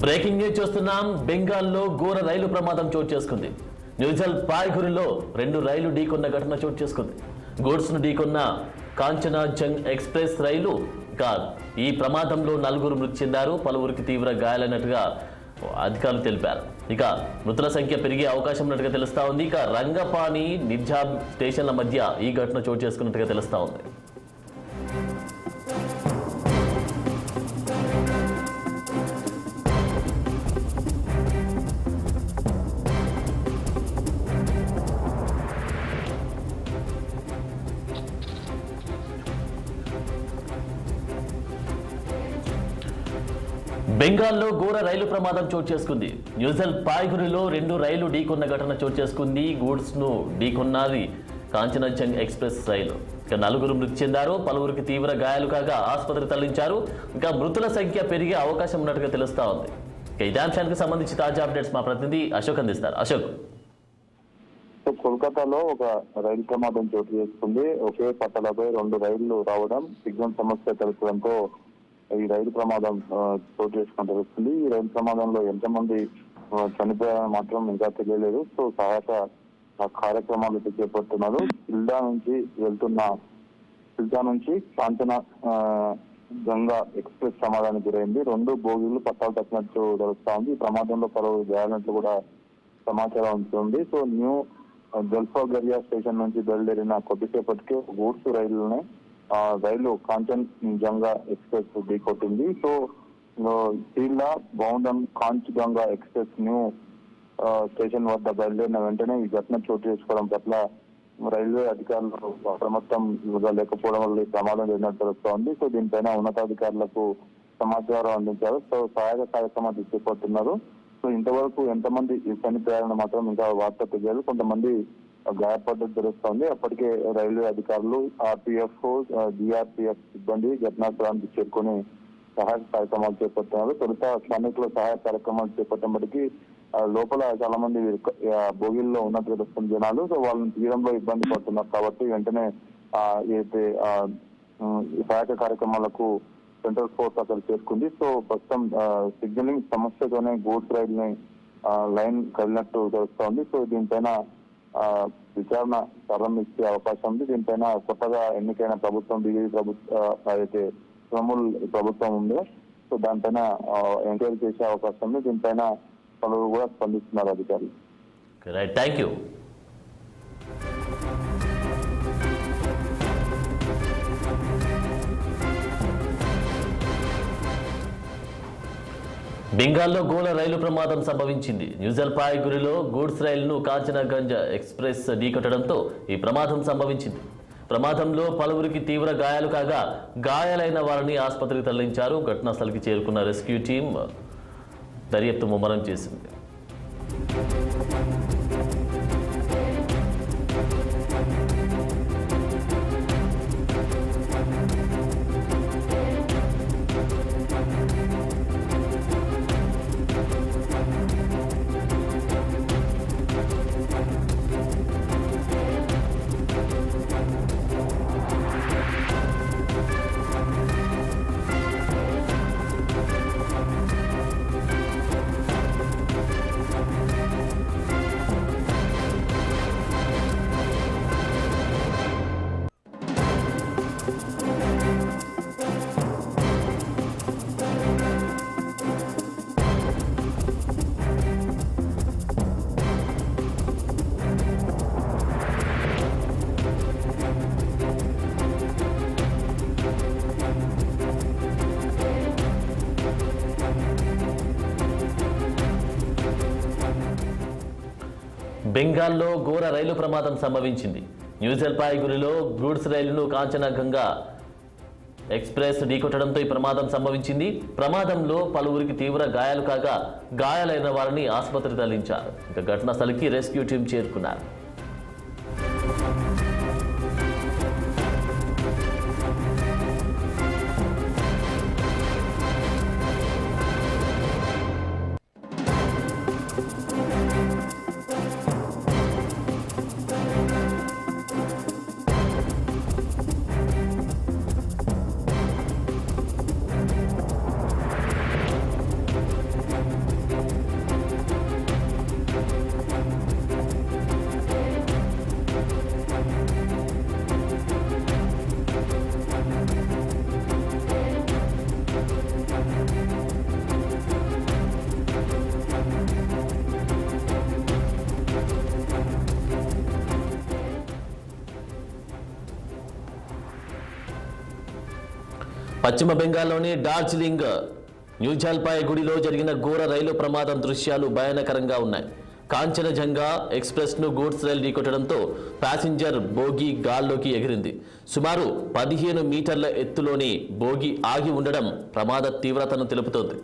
Breaking news చూస్తున్నాం. బెంగాల్లో ఘోర రైలు ప్రమాదం చోటు చేసుకుంది. న్యూజల్ పాయ్గురిలో 2 రైలు ఢీకొన్న ఘటన చోటు చేసుకుంది. గూడ్స్ ను ఢీకొన్న కాంచనాజంగ్ ఎక్స్ప్రెస్ రైలు ఈ ప్రమాదంలో 4 మృతి చెందారు, పలువురికి తీవ్ర గాయాలైనట్టుగా అధికారులు తెలిపారు. ఇక మృతుల సంఖ్య పెరిగే అవకాశం ఉన్నట్టుగా తెలుస్తా ఉంది. ఇక రంగపాణి నిజాం స్టేషన్ల మధ్య ఈ ఘటన చోటు చేసుకున్నట్టుగా తెలుస్తా ఉంది. బెంగాల్లో ఘోర రైలు ప్రమాదం చోటు చేసుకుంది. న్యూజల్ పాయ్గురిలో 2 రైలు ఢీకొన్న ఘటన చోటు చేసుకుంది. గూడ్స్ ను ఢీకొన్నది కాంచనాజంగ్ ఎక్స్ప్రెస్ రైలు. ఇక 4 మృతి చెందారు, పలువురికి తీవ్ర గాయాలు కాగా ఆసుపత్రికి తరలించారు. ఇంకా మృతుల సంఖ్య పెరిగే అవకాశం ఉన్నట్టుగా తెలుస్తా ఉంది. ఇక ఇదే అంశానికి సంబంధించి తాజా అప్డేట్స్ మా ప్రతినిధి అశోక్ అందిస్తారు. అశోక్, కోల్కతాలో ఒక రైలు ప్రమాదం చోటు చేసుకుంది. ఒకే పట్టణపై 2 రైళ్లు రావడం, సిగ్నల్ సమస్య తలెత్తడంతో ఈ రైలు ప్రమాదం చోటు చేసుకుని తెలుస్తుంది. ఈ రైలు ప్రమాదంలో ఎంతమంది చనిపోయారని మాత్రం ఇంకా తెలియలేదు. సో సహాయక కార్యక్రమాలు చేపడుతున్నారు. సిల్దా నుంచి కాంచన గంగా ఎక్స్ప్రెస్ ప్రమాదానికి గురైంది. 2 బోగీలు పట్టాలు తప్పినట్టు తెలుస్తా ఉంది. ఈ ప్రమాదంలో పలువురు గాయాలన్నట్లు కూడా సమాచారం ఉంటుంది. సో న్యూ జల్పాగరియా స్టేషన్ నుంచి బయలుదేరిన కొద్దిసేపటికి గూడ్స్ రైలు కాంచన్ జంగా ఎక్స్ప్రెస్ ఢీకొట్టింది. So Sealdah bound Kanchenjunga express new station వద్ద బయలుదేరిన వెంటనే ఈ ఘటన చోటు చేసుకోవడం పట్ల రైల్వే అధికారులు అప్రమత్తం లేకపోవడం వల్ల ఈ ప్రమాదం జరిగినట్టు తెలుస్తోంది. సో దీనిపైన ఉన్నతాధికారులకు సమాచారం అందించారు. సో సహాయక కార్యక్రమాలు చేపడుతున్నారు. సో ఇంతవరకు ఎంతమంది చనిపోయారని మాత్రం ఇంకా వార్త తెలియదు. కొంతమంది గాయపడ్డట్టు తెలుస్తోంది. అప్పటికే రైల్వే అధికారులు, ఆర్పీఎఫ్, జీఆర్పీఎఫ్ సిబ్బంది ఘటనా స్థలానికి చేరుకుని సహాయక కార్యక్రమాలు చేపడుతున్నారు. తొలుత స్థానికులు సహాయ కార్యక్రమాలు చేపట్టినప్పటికీ లోపల చాలా మంది బోగిల్లో ఉన్నట్టు తెలుస్తుంది జనాలు. సో వాళ్ళని తీయడంలో ఇబ్బంది పడుతున్నారు కాబట్టి వెంటనే ఏదైతే సహాయక కార్యక్రమాలకు సెంట్రల్ ఫోర్స్ అక్కడ చేరుకుంది. సో ప్రస్తుతం సిగ్నలింగ్ సమస్యతోనే గూడ్స్ రైలుని లైన్ కదిలినట్టు తెలుస్తోంది. సో దీనిపైన విచారణ ప్రారంభించే అవకాశం ఉంది. దీనిపైన కొత్తగా ఎన్నికైన ప్రభుత్వం, బీజేపీ ప్రభుత్వం అయితే తృణమూల్ ప్రభుత్వం ఉందో, సో దానిపైన ఎంక్వైరీ చేసే అవకాశం ఉంది. దీనిపైన పలువురు కూడా స్పందిస్తున్నారు అధికారులు. Thank you. బెంగాల్లో ఘోర రైలు ప్రమాదం సంభవించింది. న్యూజల్ పాయ్గురిలో గూడ్స్ రైలును కాంచనగంజ్ ఎక్స్ప్రెస్ ఢీకొట్టడంతో ఈ ప్రమాదం సంభవించింది. ప్రమాదంలో పలువురికి తీవ్ర గాయాలు కాగా గాయాలైన వారిని ఆసుపత్రికి తరలించారు. ఘటనా స్థలికి చేరుకున్న రెస్క్యూ టీం దర్యాప్తు ముమ్మరం చేసింది. బెంగాల్లో ఘోర రైలు ప్రమాదం సంభవించింది. న్యూజల్ పాయ్గురిలో గూడ్స్ రైలును కాంచనగంగా ఎక్స్ప్రెస్ ఢీకొట్టడంతో ఈ ప్రమాదం సంభవించింది. ప్రమాదంలో పలువురికి తీవ్ర గాయాలు కాగా గాయాలైన వారిని ఆసుపత్రికి తరలించారు. ఇక ఘటనా స్థలికి రెస్క్యూ టీం చేరుకున్నారు. పశ్చిమ బెంగాల్లోని డార్జిలింగ్ న్యూ జల్పాయిగుడిలో జరిగిన ఘోర రైలు ప్రమాదం దృశ్యాలు భయానకరంగా ఉన్నాయి. కాంచనజంగా ఎక్స్ప్రెస్ను గూడ్స్ రైలు ఢీకొట్టడంతో ప్యాసింజర్ బోగి గాల్లోకి ఎగిరింది. సుమారు 15 మీటర్ల ఎత్తులోని బోగి ఆగి ఉండడం ప్రమాద తీవ్రతను తెలుపుతోంది.